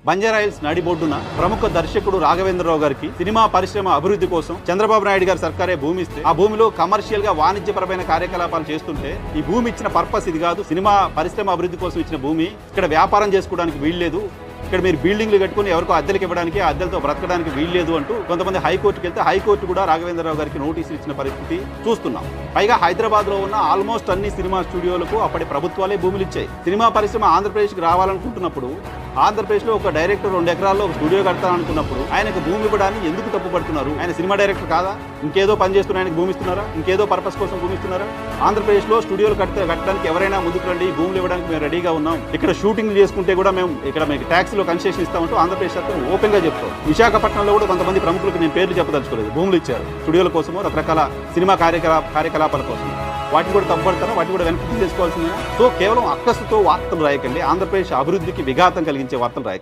బంజారాహిల్స్ నడిబొడ్డున ప్రముఖ దర్శకుడు రాఘవేంద్రరావు గారికి సినిమా పరిశ్రమ అభివృద్ధి కోసం చంద్రబాబు నాయుడు గారి సర్కారే భూమి ఇస్తే ఆ భూమిలో కమర్షియల్ గా వాణిజ్యపరమైన కార్యకలాపాలు చేస్తుంటే ఈ భూమి ఇచ్చిన పర్పస్ ఇది కాదు, సినిమా పరిశ్రమ అభివృద్ధి కోసం ఇచ్చిన భూమి, ఇక్కడ వ్యాపారం చేసుకోవడానికి వీల్లేదు, ఇక్కడ మీరు బిల్డింగ్లు కట్టుకుని ఎవరికో అద్దెలకు ఇవ్వడానికి అద్దెలతో బ్రతకడానికి వీల్లేదు అంటూ కొంతమంది హైకోర్టుకి వెళ్తే హైకోర్టు కూడా రాఘవేంద్రరావు గారికి నోటీసులు ఇచ్చిన పరిస్థితి చూస్తున్నాం. పైగా హైదరాబాద్ లో ఉన్న ఆల్మోస్ట్ అన్ని సినిమా స్టూడియోలకు అప్పటి ప్రభుత్వాలే భూములు ఇచ్చాయి. సినిమా పరిశ్రమ ఆంధ్రప్రదేశ్కి రావాలనుకుంటున్నప్పుడు ఆంధ్రప్రదేశ్ లో ఒక డైరెక్టర్ 2 ఎకరాల్లో ఒక స్టూడియో కడతాననుకున్నప్పుడు ఆయనకు భూమి ఇవ్వడానికి ఎందుకు తప్పుపడుతున్నారు? ఆయన సినిమా డైరెక్టర్ కాదా? ఇంకేదో పని చేస్తున్న ఆయనకు భూమి ఇస్తున్నారా? ఇంకేదో పర్పస్ కోసం భూమి ఇస్తున్నారా? ఆంధ్రప్రదేశ్ లో స్టూడియోలు కట్టడానికి ఎవరైనా ముందుకు రండి, భూములు ఇవ్వడానికి మేము రెడీగా ఉన్నాం, ఇక్కడ షూటింగ్ చేసుకుంటే కూడా మేము ఇక్కడ మీకు ట్యాక్స్ లో కన్సెషన్ ఇస్తామంటూ ఆంధ్రప్రదేశ్ సర్కార్ ఓపెన్ గా చెప్తాం. విశాఖపట్నంలో కూడా కొంతమంది ప్రముఖులకు నేను పేర్లు చెప్పదలుచుకోలేదు, భూములు ఇచ్చారు స్టూడియోల కోసమో రకరకాల సినిమా కార్యకలాపాల కోసం. వాటిని కూడా తప్పుపడతారా? వాటిని కూడా వెనక్కి తీసుకోవాల్సిందే. సో కేవలం అక్కసుతో వార్తలు రాయకండి, ఆంధ్రప్రదేశ్ అభివృద్ధికి విఘాతం కలిగించే వార్తలు రాయకండి.